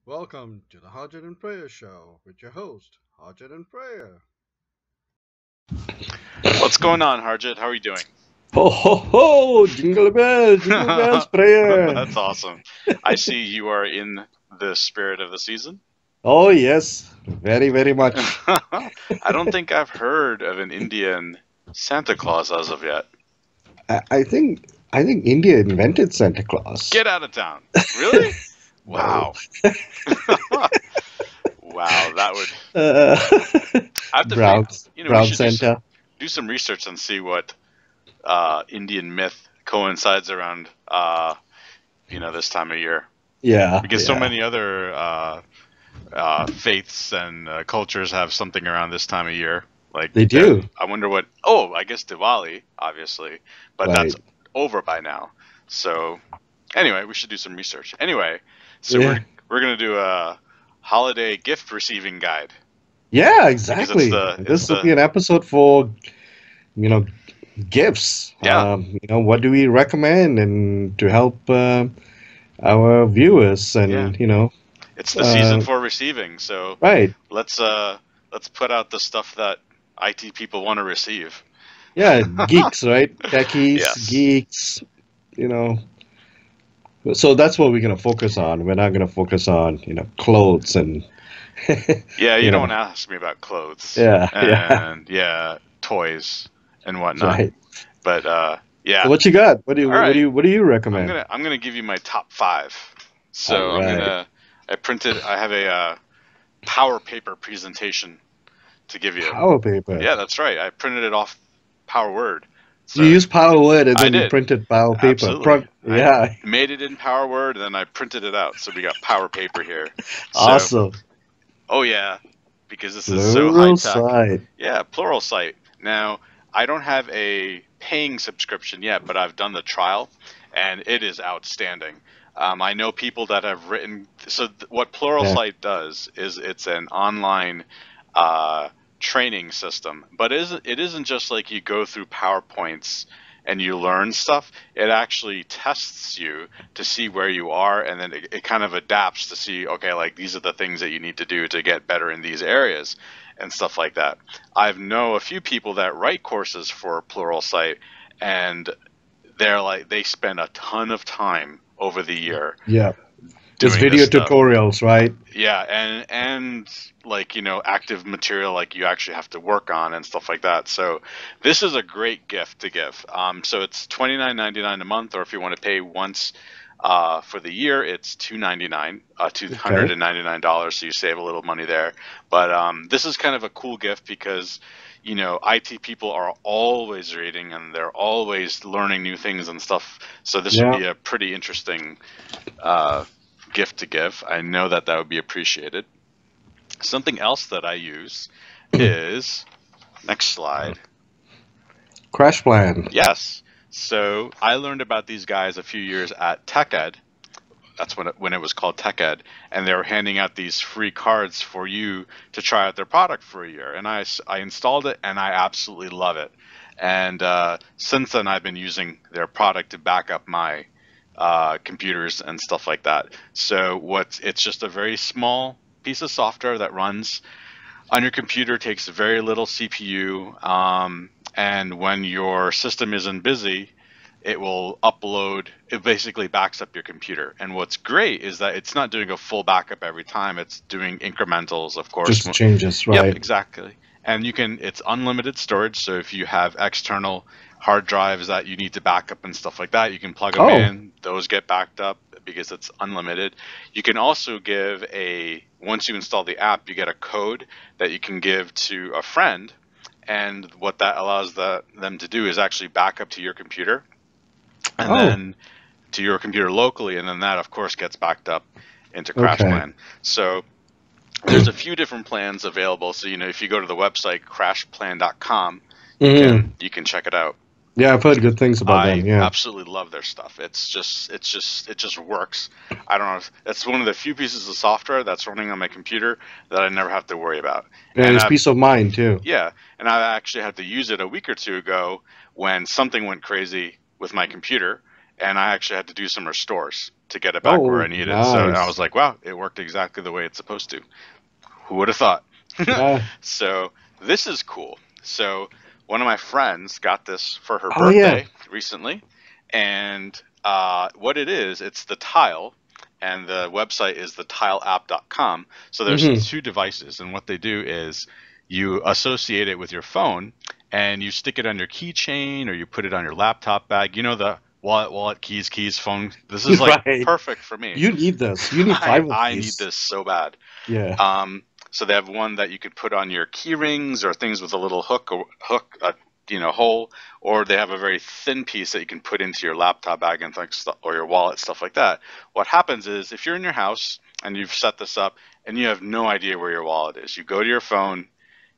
Welcome to the Harjit Prayer Show with your host, Harjit Prayer. What's going on, Harjit? How are you doing? Ho ho ho! Jingle bells, prayer. That's awesome. I see you are in the spirit of the season. Oh yes, very very much. I don't think I've heard of an Indian Santa Claus as of yet. I think India invented Santa Claus. Get out of town. Really? No. Wow. Wow, that would. Uh, I have to brown we brown should Santa. do some research and see what Indian myth coincides around this time of year. Yeah, Because so yeah. many other faiths and cultures have something around this time of year. Like They that, do. I wonder what. Oh, I guess Diwali, obviously, but that's Right. over by now. So, anyway, we should do some research. Anyway, so Yeah. we're gonna do a holiday gift receiving guide Yeah, because exactly. it's This will the be an episode for you know gifts. yeah What do we recommend and to help our viewers yeah and it's the season uh, for receiving. So right. let's uh let's put out the stuff that IT people want to receive. Yeah, geeks, right? Techies, Yes. geeks, you know. So that's what we're gonna focus on. We're not gonna focus on, clothes and Yeah, you you don't know. want to ask me about clothes Yeah, yeah. and yeah, toys and That's whatnot. right. But So yeah. what you got? What do you All what do right. you what do you recommend? I'm gonna give you my top five. All So right. I have a power paper presentation to give you. Power paper. Yeah, that's right. I printed it off Power Word. You So use Power Word and I then you did. printed Power paper. Absolutely. I Yeah. made it in Power Word and then I printed it out. So we got power paper here. So Awesome. oh yeah, because this is so high Plural tech. side. Yeah, plural site. Now, I don't have a paying subscription yet, but I've done the trial, and it is outstanding. I know people that have written. So what Yeah. Pluralsight does is it's an online uh, training system, but it isn't just like you go through PowerPoints and you learn stuff. It actually tests you to see where you are, and then it kind of adapts to see, okay, like these are the things that you need to do to get better in these areas and stuff like that. I know a few people that write courses for Pluralsight, and they spend a ton of time over the year Yeah. It's doing this video stuff. tutorials, right? Yeah, and like active material like you actually have to work on and stuff like that. So this is a great gift to give. So it's $29.99 a month, or if you want to pay once for the year, it's $299, Okay. $299. So you save a little money there. But this is kind of a cool gift because IT people are always reading and they're always learning new things and stuff. So this would Yeah. be a pretty interesting uh, gift to give. I know that would be appreciated. Something else that I use is next slide. Crash plan. Yes. So I learned about these guys a few years at TechEd. That's when it was called TechEd, and they were handing out these free cards for you to try out their product for a year. And I installed it, and I absolutely love it. And since then, I've been using their product to back up my computers and stuff like that. So it's just a very small piece of software that runs on your computer, takes very little CPU, and when your system isn't busy, it will upload. It basically backs up your computer. And what's great is that it's not doing a full backup every time. It's doing incrementals, of course. Just changes, Yep, right? exactly. And it's unlimited storage. So if you have external hard drives that you need to back up and stuff like that, you can plug them Oh, in. Those get backed up because it's unlimited. You can also once you install the app, you get a code that you can give to a friend. And what that allows them to do is actually back up to your computer and oh, then to your computer locally. And then that, of course, gets backed up into okay. CrashPlan. So there's a few different plans available. So if you go to the website crashplan.com, Hmm. you can check it out. Yeah, I've heard good things about them. I Yeah. absolutely love their stuff. It just works. I don't know. It's one of the few pieces of software that's running on my computer that I never have to worry about. And And it's peace of mind too. I actually had to use it a week or two ago when something went crazy with my computer, and I actually had to do some restores. to get it back where Oh, I need it. So and I nice. was like, wow, it worked exactly the way it's supposed to. Who would have thought? Yeah. So this is cool. So one of my friends got this for her Oh yeah. birthday recently, and what it is, it's the Tile, and the website is thetileapp.com. So there's Mm-hmm. two devices, and what they do is you associate it with your phone, and you stick it on your keychain or you put it on your laptop bag. You know the wallet, keys, phone. This is like Right. perfect for me. You need this. You need I five of I need these. this so bad. Yeah. So they have one that you could put on your key rings or things with a little hole, or they have a very thin piece that you can put into your laptop bag and things, or your wallet, stuff like that. What happens is if you're in your house and you've set this up and you have no idea where your wallet is, you go to your phone,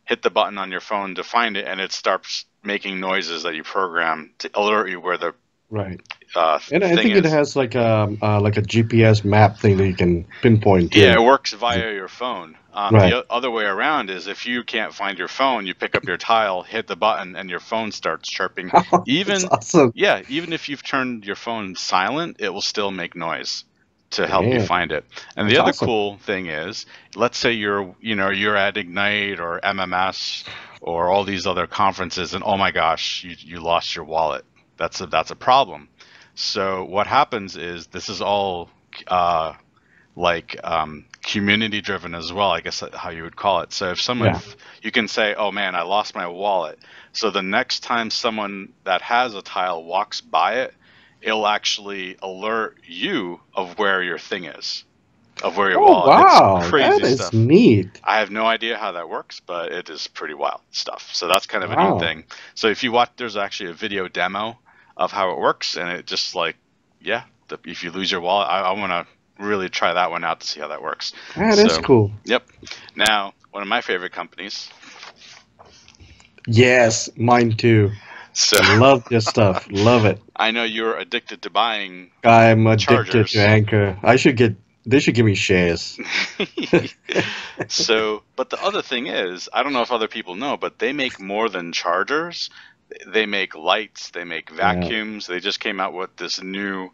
hit the button on your phone to find it, and it starts making noises that you program to alert you where the Right. And I thing think it is. has like a GPS map thing that you can pinpoint Yeah, it too. works via your phone. Right. The other way around is if you can't find your phone, you pick up your tile, hit the button, and your phone starts chirping. That's Even, awesome. yeah, even if you've turned your phone silent, it will still make noise to help you Damn. find it. And the That's other awesome. cool thing is, let's say you're at Ignite or MMS or all these other conferences, and oh my gosh, you lost your wallet. That's a problem. So what happens is this is all uh, community driven as well, I guess how you would call it. So if someone, Yeah. you can say, oh man, I lost my wallet. So the next time someone that has a tile walks by it, it'll actually alert you of where your thing is, of where your Oh wallet. It's wow, that crazy is stuff. neat. I have no idea how that works, but it is pretty wild stuff. So that's kind of a neat Wow. thing. So if you watch, there's actually a video demo of how it works, and it just like, yeah, if you lose your wallet, I want to really try that one out to see how that works. That is So, cool. yep. Now, one of my favorite companies. Yes, mine too. So Love this stuff. Love it. I know you're addicted to buying I'm addicted to chargers. Anchor. They should give me shares. So, but the other thing is, I don't know if other people know, but they make more than chargers. They make lights, they make Yeah. vacuums. They just came out with this new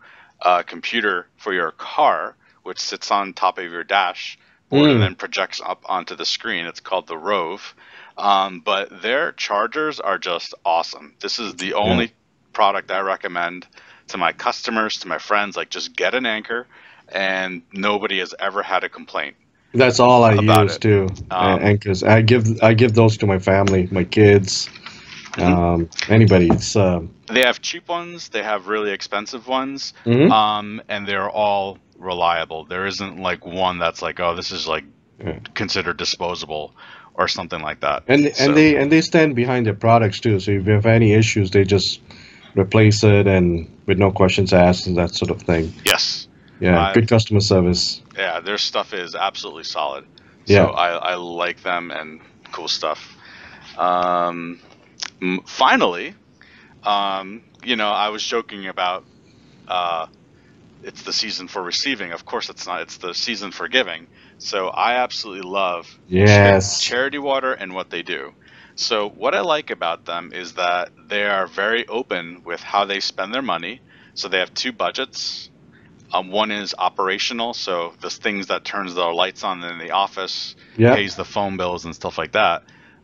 computer for your car, which sits on top of your dashboard and Mm, then projects up onto the screen. It's called the Rove. But their chargers are just awesome. This is the yeah. only product I recommend to my customers, to my friends. Like, just get an Anchor, and nobody has ever had a complaint That's all I about use it. too. Um, Anchors. I give those to my family, my kids, mhm. anybody. It's They have cheap ones, they have really expensive ones, mhm. and they're all reliable. There isn't like one that's like, oh, this is like Yeah. considered disposable or something like that. And So, they stand behind their products too. So if you have any issues, they just replace it and with no questions asked and that sort of thing. yes, Yeah, I've good customer service. yeah, their stuff is absolutely solid. Yeah. So I like them and cool stuff. Um, Finally, I was joking about uh, it's the season for receiving. Of course, it's not. It's the season for giving. So I absolutely love Yes. Charity Water and what they do. So what I like about them is that they are very open with how they spend their money. So they have two budgets. One is operational, so the things that turns the lights on in the office, Yep. pays the phone bills and stuff like that.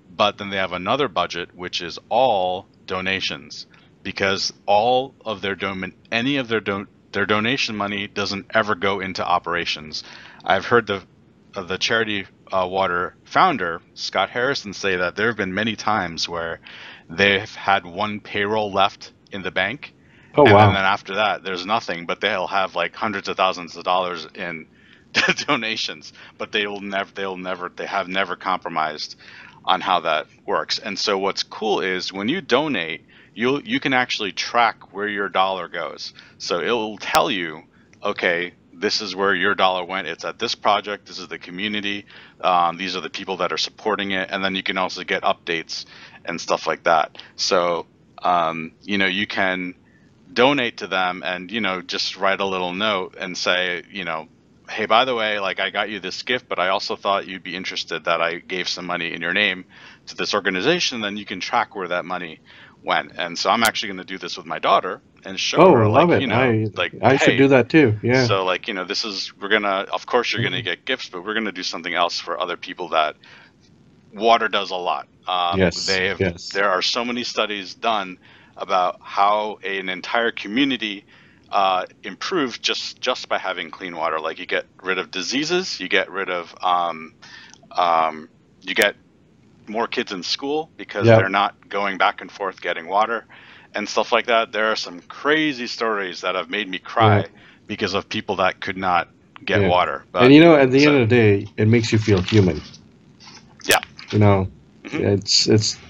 But then they have another budget which is all donations, because all of any of their donation money doesn't ever go into operations. I've heard the Charity Water founder Scott Harrison say that there have been many times where they've had one payroll left in the bank, Oh and then wow. after that there's nothing, but they'll have like hundreds of thousands of dollars in donations, but they have never compromised on how that works. And so what's cool is when you donate, you can actually track where your dollar goes. So it will tell you, okay, this is where your dollar went. It's at this project. This is the community. These are the people that are supporting it. And then you can also get updates and stuff like that. So you can donate to them and just write a little note and say, hey, by the way, like, I got you this gift, but I also thought you'd be interested that I gave some money in your name to this organization. Then you can track where that money went. And so I'm actually going to do this with my daughter, and show Oh, her, love like, it. like, I should hey, do that too. Yeah. so, like, this is, we're gonna, of course you're gonna Mhm. get gifts, but we're gonna do something else for other people that water does a lot. Yes. Yes. There are so many studies done about how an entire community improves just by having clean water. Like, you get rid of diseases, you get rid of you get more kids in school because they're Yep. not going back and forth getting water and stuff like that. There are some crazy stories that have made me Yep. cry because of people that could not get Yeah. water. And But at the end so of the day, it makes you feel human. yeah. You know, Hmm.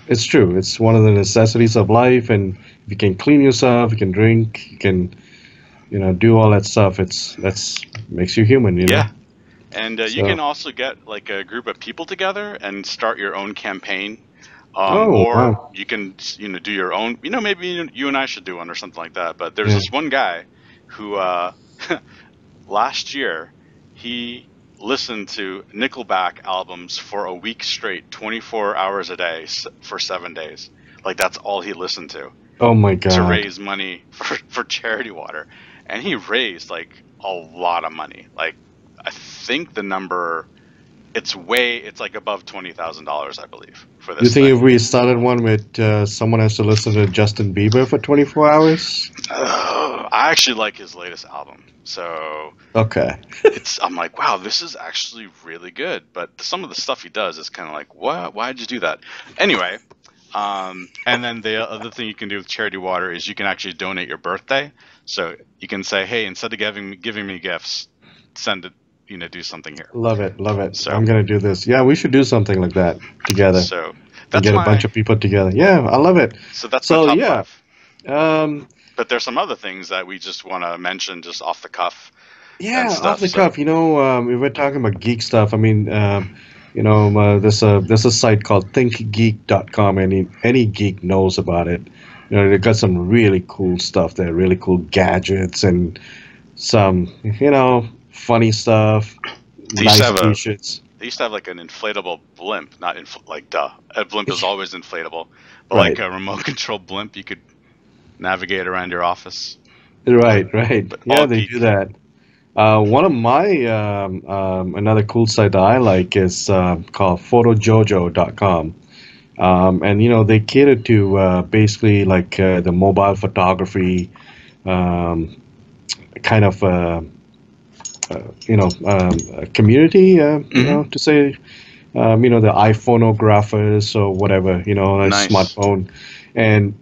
it's true. It's one of the necessities of life, and if you can clean yourself, you can drink, you can do all that stuff. That's makes you human. Yeah. And you So, can also get like a group of people together and start your own campaign. oh Or wow, you can, do your own, maybe you and I should do one or something like that. But there's yeah, this one guy who, last year, he listened to Nickelback albums for a week straight, 24 hours a day for 7 days. Like, that's all he listened oh my to God. raise money for charity water. And he raised like a lot of money. Like, I think the number, it's like above $20,000, I believe, for You this think thing. if we started one with someone has to listen to Justin Bieber for 24 hours? I actually like his latest album. So Okay. I'm like, wow, this is actually really good. But some of the stuff he does is kind of like, what? Why'd you do that? Anyway, and then the other thing you can do with charity water is you can actually donate your birthday. So you can say, hey, instead of giving me gifts, send it, do something here. Love it, love it. So I'm gonna do this. Yeah, we should do something like that together so and that's get a bunch my of people together. Yeah, I love it. So top yeah, five. um, But there's some other things that we just want to mention just off the cuff and yeah, off stuff. the So cuff. If we're talking about geek stuff, I mean, there's a site called thinkgeek.com. Any geek knows about it. They've got some really cool stuff there, really cool gadgets and some, funny stuff, they used to nice have t-shirts. like an inflatable blimp, not like duh. A blimp is always inflatable, but like Right, a remote control blimp, you could navigate around your office, like, right. but Yeah, all they do geek. that. One of my another cool site that I like is called photojojo.com. And they cater to basically like the mobile photography um, kind of community. Hmm. To say the iPhonographers or whatever, a Nice. smartphone, and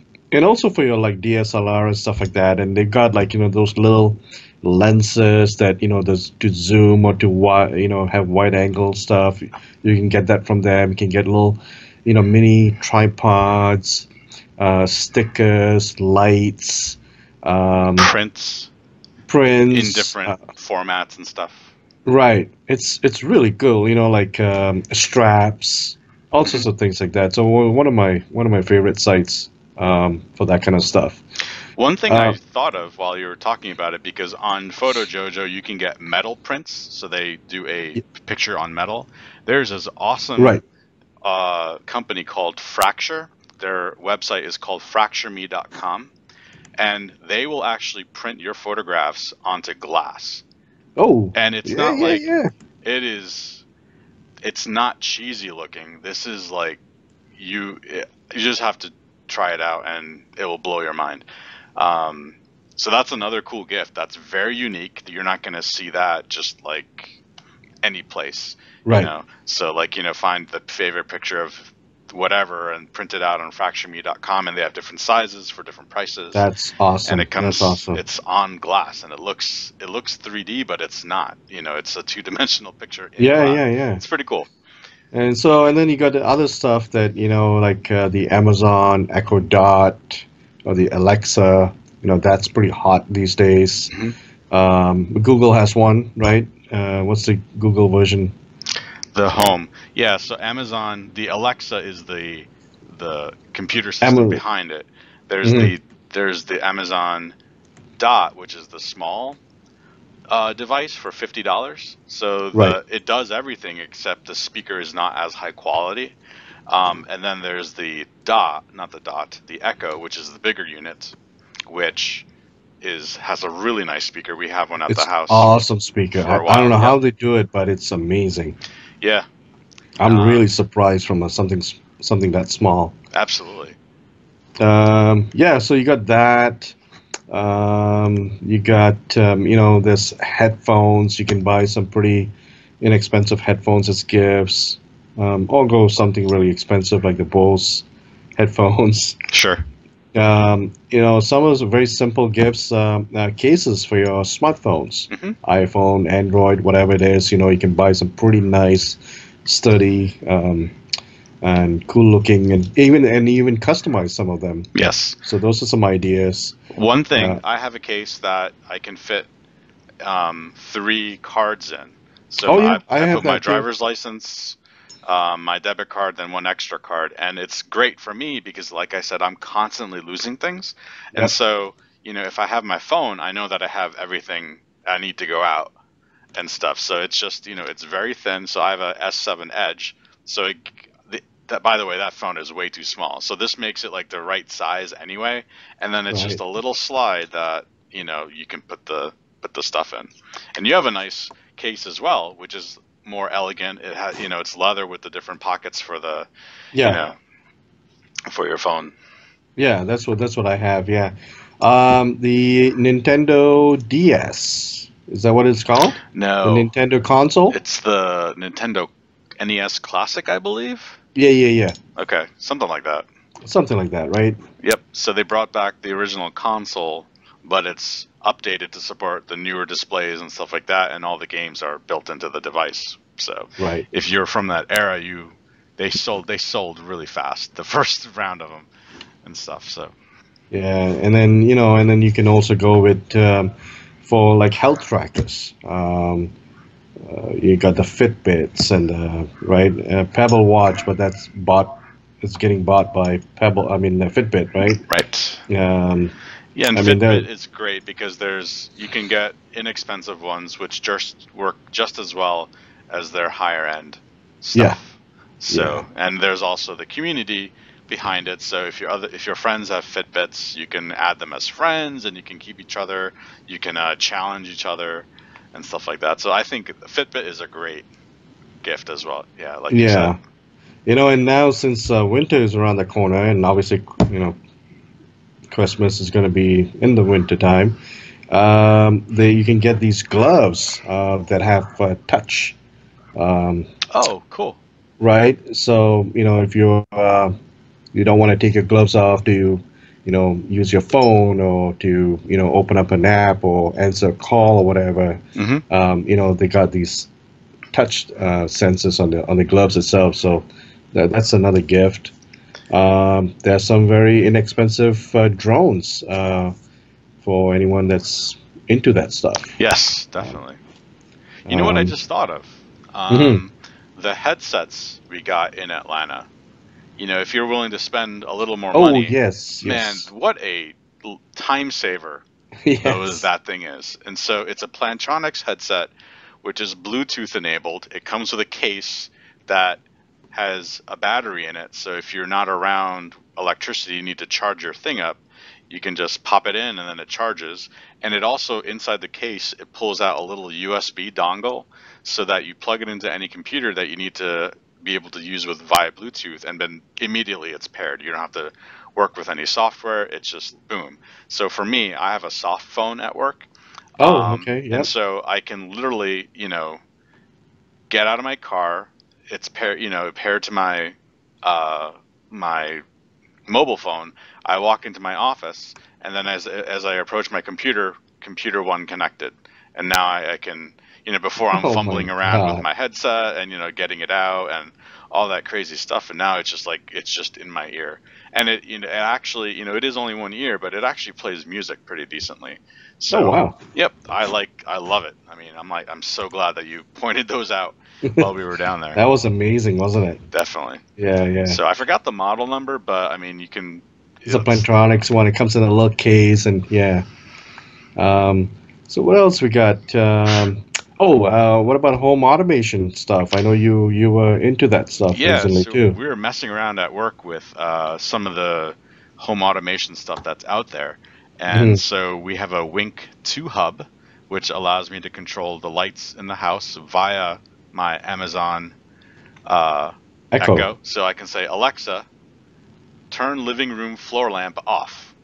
also for your like DSLR and stuff like that. And they've got like those little lenses that there's to zoom or to have wide angle stuff. You can get that from them. You can get little mini tripods, stickers, lights, um, Prints in prints. different formats and stuff. Right. It's really cool, like straps, all Hmm. sorts of things like that. So one of my favorite sites for that kind of stuff. One thing Uh, I thought of while you were talking about it, because on PhotoJojo you can get metal prints, so they do a y- picture on metal. There's this awesome right. company called Fracture. Their website is called fractureme.com, and they will actually print your photographs onto glass. Oh, And it's yeah, not yeah, like, yeah. it is, it's not cheesy looking. This is like, you just have to try it out and it will blow your mind. Um, so that's another cool gift. That's very unique. You're not going to see that just like any place. Right. So, like, find the favorite picture of whatever and print it out on fractureme.com, and they have different sizes for different prices, That's and awesome. That's awesome. it's on glass, and it looks 3D, but it's not. It's a two-dimensional picture in Yeah, glass. yeah, yeah. It's pretty cool. And then you got the other stuff that like the Amazon Echo Dot or the Alexa. That's pretty hot these days. Hmm. Google has one, right? What's the Google version? The home. Yeah, so Amazon, the Alexa is the computer system Amazon. behind it. There's Hmm. the Amazon Dot, which is the small device for $50. So Right. it does everything except the speaker is not as high quality. And then there's the Dot, not the Dot, the Echo, which is the bigger unit, which has a really nice speaker. We have one at the It's house awesome speaker. for a I don't while. know Yep. how they do it, but it's amazing. Yeah. I'm really surprised from something that small. Absolutely. Yeah, so you got that. You got this headphones. You can buy some pretty inexpensive headphones as gifts. Or go something really expensive like the Bose headphones. Sure. Some of those very simple gifts, cases for your smartphones, Hmm. iPhone, Android, whatever it is. You can buy some pretty nice, sturdy, and cool looking, and even customize some of them. Yes. So those are some ideas. One thing, Uh, I have a case that I can fit 3 cards in. So oh yeah, I I have put my that too. driver's license, my debit card, then one extra card, and it's great for me because, like I said, I'm constantly losing things, and Yep. so if I have my phone, I know that I have everything I need to go out and stuff. So it's just it's very thin. So I have a S7 Edge. So that, by the way, that phone is way too small. So this makes it like the right size anyway, and then it's just Right. a little slide that you can put the stuff in. And you have a nice case as well, which is more elegant. It has it's leather with the different pockets for the you Yeah. know for your phone. Yeah. That's what I have. Yeah. The Nintendo DS. Is that what it's called? The No, Nintendo console? it's the Nintendo NES Classic, I believe. Yeah, yeah, yeah. Okay, something like that. Something like that, right? Yep. So they brought back the original console, but it's updated to support the newer displays and stuff like that, and all the games are built into the device. So Right. if you're from that era, they sold really fast, the first round of them and stuff. So Yeah, and then you can also go with for like health trackers. You got the Fitbits and right Pebble Watch, but that's bought. It's getting bought by Pebble. I mean Fitbit, right? right. Um, Yeah, and I mean they're Fitbit is great because you can get inexpensive ones which just work just as well as their higher end yeah, stuff. yeah, So, and there's also the community behind it. So if your friends have Fitbits, you can add them as friends, and you can keep each other. You can challenge each other and stuff like that. So I think Fitbit is a great gift as well. Yeah, like you said. yeah. And now since winter is around the corner, and obviously Christmas is going to be in the winter time, you can get these gloves that have touch. Um, Oh, cool. right? So if you don't want to take your gloves off to use your phone or to open up an app or answer a call or whatever, Hmm. they got these touch sensors on the gloves itself. So that's another gift. There's some very inexpensive drones for anyone that's into that stuff. Yes, Um, definitely. You know what I um, just thought of? mhm. The headsets we got in Atlanta. If you're willing to spend a little more Oh money, yes, man, yes, what a time saver yes. that thing is. And so it's a Plantronics headset, which is Bluetooth enabled. It comes with a case that has a battery in it. So if you're not around electricity, you need to charge your thing up, you can just pop it in and then it charges. And it also, inside the case, it pulls out a little USB dongle so that you plug it into any computer that you need to be able to use with via Bluetooth, and then immediately it's paired. You don't have to work with any software. It's just boom. So for me, I have a soft phone at work, Oh, okay, and yep. so I can literally, get out of my car. It's paired to uh, my mobile phone. I walk into my office, and then as I approach my computer, computer one connected, and now I can before I'm Oh my fumbling around with God. my headset and getting it out and all that crazy stuff, and now it's just like it's just in my ear, and it actually it is only one ear, but it actually plays music pretty decently. Oh So wow. yep, I love it. I mean, I'm so glad that you pointed those out while we were down there. That was amazing, wasn't it? Definitely. Yeah, yeah. So I forgot the model number, but I mean, you can. It's a It's Plantronics one. It comes in a little case, and yeah. Um, so what else we got? What about home automation stuff? I know you were into that stuff Yeah. recently So too. we were messing around at work with some of the home automation stuff that's out there, And so we have a Wink 2 hub, which allows me to control the lights in the house via my Amazon Echo. Echo. So I can say, Alexa, turn living room floor lamp off.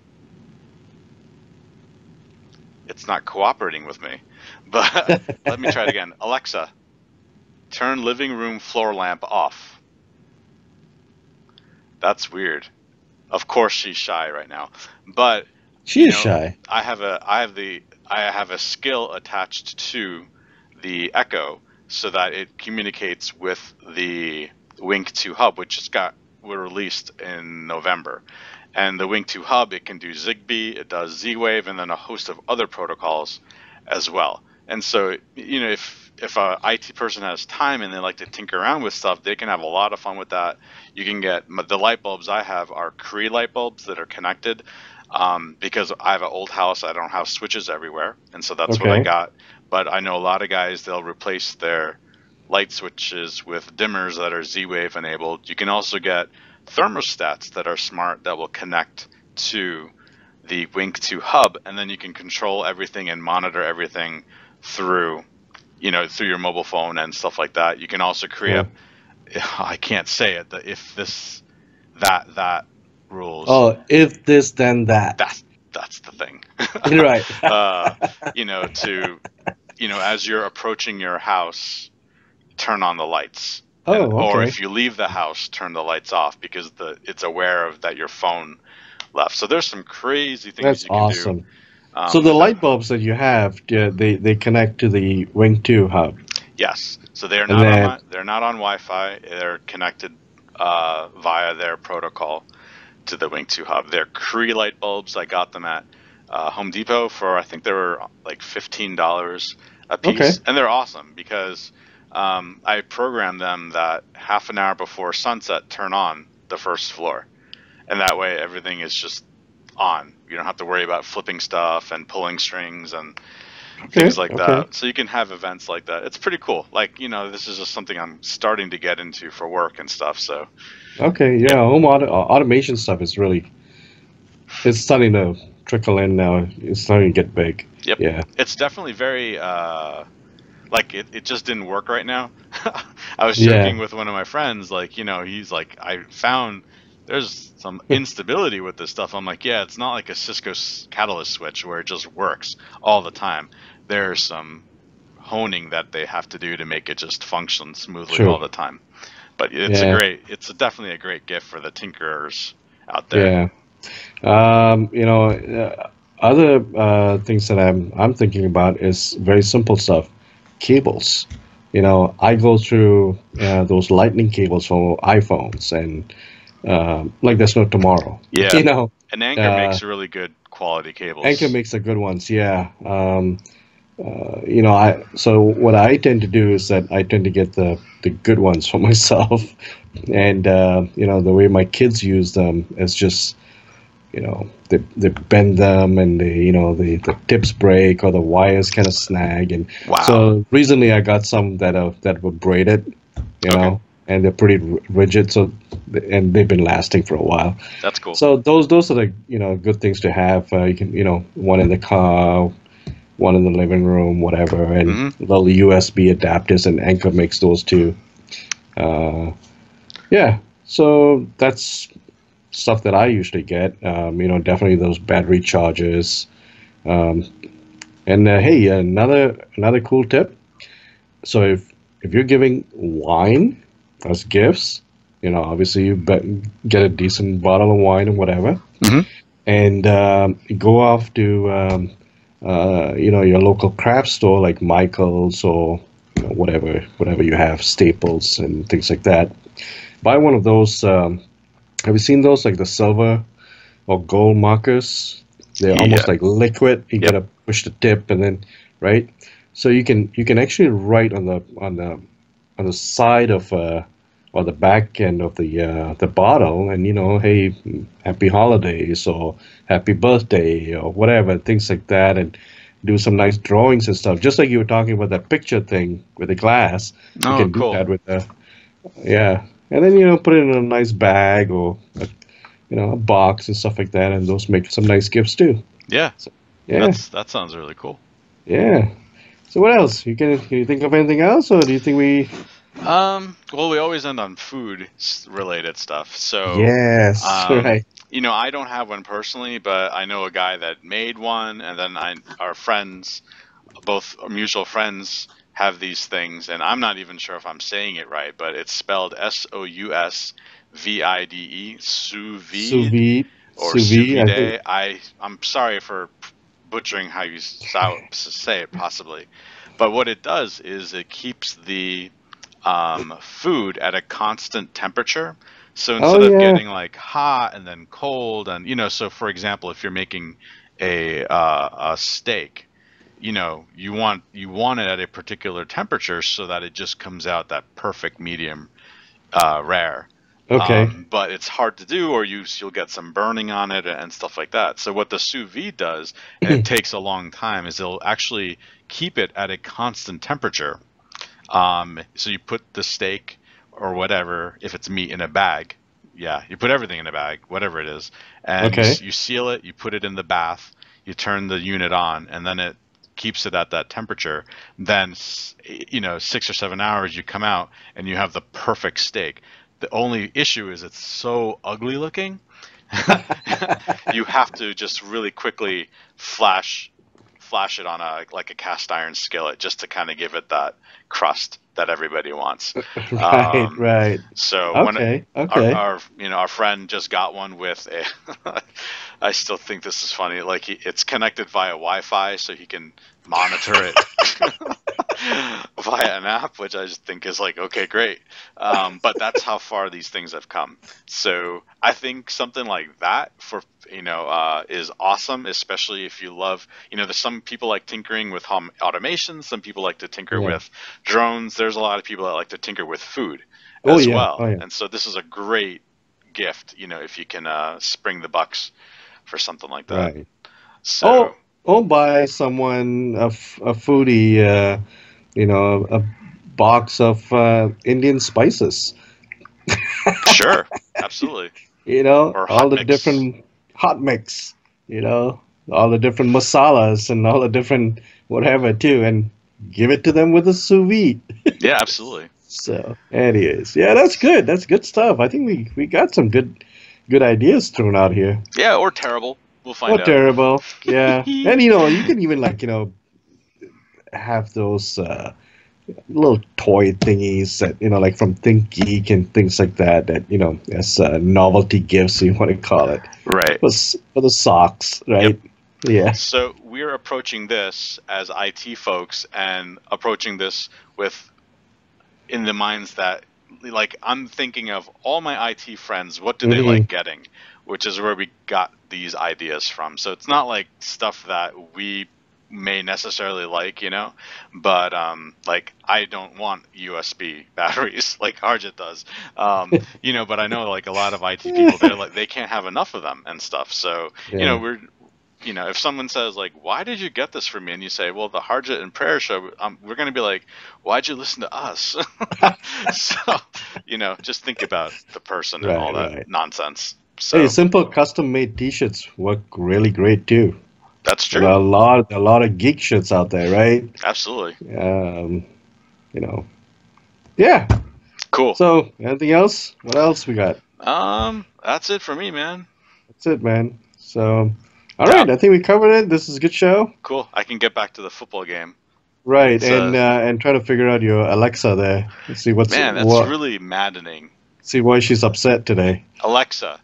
It's not cooperating with me, but let me try it again. Alexa, turn living room floor lamp off. That's weird. Of course she's shy right now, but She is shy. I have a skill attached to the Echo so that it communicates with the Wink 2 hub, which were released in November. And the Wink 2 hub, it can do Zigbee, it does Z-Wave, and then a host of other protocols as well. And so, if a IT person has time and they like to tinker around with stuff, they can have a lot of fun with that. You can get the light bulbs I have are Cree light bulbs that are connected. Because I have an old house, I don't have switches everywhere, and so that's what I got. But I know a lot of guys, they'll replace their light switches with dimmers that are Z-Wave enabled. You can also get thermostats that are smart that will connect to the Wink 2 hub, and then you can control everything and monitor everything through your mobile phone and stuff like that. You can also create I can't say it, the if this that rules. Oh, if this then that. That's the thing. Right. As you're approaching your house, turn on the lights. Oh, Or okay. if you leave the house, turn the lights off because it's aware of that your phone left. So there's some crazy things That's you can awesome. do. So the light bulbs that you have, they connect to the Wing 2 hub. Yes. So they're And not then- they're not on Wi-Fi. They're connected via their protocol to the Wing 2 hub. They're Cree light bulbs. I got them at Home Depot for, I think they were like $15 a piece. Okay. And they're awesome because I programmed them that half an hour before sunset, turn on the first floor. And that way everything is just on. You don't have to worry about flipping stuff and pulling strings and things like that. So you can have events like that. It's pretty cool. Like, this is just something I'm starting to get into for work and stuff. So Okay, yeah, home automation stuff is it's starting to trickle in now. It's starting to get big. Yep. Yeah. It's definitely very it just didn't work right now. I was joking with one of my friends, like, he's like, I found there's some instability with this stuff. I'm like, yeah, it's not like a Cisco catalyst switch where it just works all the time. There's some honing that they have to do to make it just function smoothly all the time. But it's definitely a great gift for the tinkerers out there. Yeah. Other things that I'm thinking about is very simple stuff. Cables. I go through those lightning cables for iPhones and like there's no tomorrow. Yeah. And Anchor makes really good quality cables. Anchor makes the good ones, yeah. So what I tend to do is that I tend to get the good ones for myself, and the way my kids use them is just they bend them and the tips break or the wires kind of snag, and so recently I got some that were braided, and they're pretty rigid, and they've been lasting for a while. That's cool. So those are the good things to have. You can one in the car, one in the living room, whatever, and little USB adapters, and Anchor makes those too. Yeah, so that's stuff that I usually get. Definitely those battery chargers. And hey, another cool tip. So if you're giving wine as gifts, obviously you get a decent bottle of wine or whatever, and go off to your local craft store like Michael's or whatever you have, Staples and things like that. Buy one of those. Have you seen those, like the silver or gold markers? They're almost like liquid. You gotta push the tip and then right. So you can actually write on the side of or the back end of the bottle, and hey, happy holidays or happy birthday or whatever, things like that, and do some nice drawings and stuff. Just like you were talking about that picture thing with the glass, you can do that with the and then put it in a nice bag or a box and stuff like that, and those make some nice gifts too. Yeah, So, yeah, that sounds really cool. yeah. So what else? Can you think of anything else, or do you think we? Well, we always end on food related stuff. So, Yes, um, right. I don't have one personally, but I know a guy that made one, and then our friends, both our mutual friends, have these things, and I'm not even sure if I'm saying it right, but it's spelled Sousvide, sous Sous vide vide, or sous sous vide. I think. vide. I'm sorry for butchering how you say it, possibly, but what it does is it keeps the food at a constant temperature. So Oh instead of yeah. getting like hot and then cold, and so for example, if you're making a steak, you want it at a particular temperature so that it just comes out that perfect medium rare. Okay. But it's hard to do, or you'll get some burning on it and stuff like that. So what the sous vide does, and it takes a long time, is it'll actually keep it at a constant temperature. So you put the steak or whatever, if it's meat, in a bag. Yeah, you put everything in a bag, whatever it is, and Okay. you seal it. You put it in the bath. You turn the unit on, and then it keeps it at that temperature. Then 6 or 7 hours, you come out and you have the perfect steak. The only issue is it's so ugly looking. You have to just really quickly flash flash it on a cast iron skillet just to kind of give it that crust that everybody wants. Right. Um, Right. so when Okay. our, Okay. our our friend just got one with a I still think this is funny. Like it's connected via Wi-Fi, so he can monitor it via an app, which I just think is like, okay, great. But that's how far these things have come. So I think something like that is awesome, especially if you love, there's some people like tinkering with home automation. Some people like to tinker Yeah. with drones. There's a lot of people that like to tinker with food Oh as yeah. Oh well. yeah. And so this is a great gift, if you can spring the bucks for something like that. Right. So Or buy someone a foodie, a box of Indian spices. sure, absolutely. Or All hot the mix. different hot mix, all the different masalas and all the different whatever too, and give it to them with a sous vide. Yeah, absolutely. So, anyways, yeah, that's good. That's good stuff. I think we got some good ideas thrown out here. Yeah, or terrible. We'll find Not out. terrible. Yeah, and you can even have those little toy thingies that like from Think Geek and things like that as novelty gifts, you want to call it, Right. for the socks, Yep. right? Yeah. So we're approaching this as IT folks and approaching this with in the minds that like I'm thinking of all my IT friends, what do they Hmm. like getting? Which is where we got these ideas from. So it's not like stuff that we may necessarily like, but like I don't want USB batteries like Harjit does. But I know like a lot of IT people, they're like they can't have enough of them and stuff. So, Yeah. if someone says like, "Why did you get this for me?" and you say, "Well, the Harjit and Prayer show," we're going to be like, "Why'd you listen to us?" So, just think about the person and all Right. that Right. nonsense. Hey, So simple custom made T-shirts work really great too. that's There are true. a lot of geek shirts out there, right? Absolutely. Um, you know. Yeah. Cool. So, anything else? What else we got? That's it for me, man. That's it, man. So, all Now, right, I think we covered it. This is a good show. cool. I can get back to the football game. Right, It's and try to figure out your Alexa there. See man, that's really maddening. see why she's upset today. Alexa,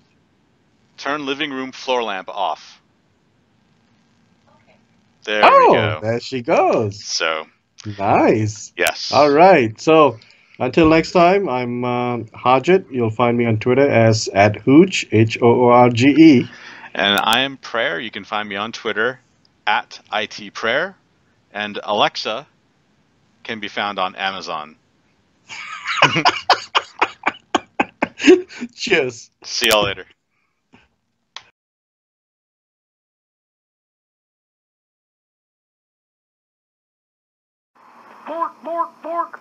turn living room floor lamp off. There we Oh, go. there she goes. So, Nice. All yes. right. So until next time, I'm Harjit. You'll find me on Twitter as at Hooch Hoorge. And I am Prayer. You can find me on Twitter at IT Prayer. And Alexa can be found on Amazon. Cheers. See y'all later. Fork, fork, fork.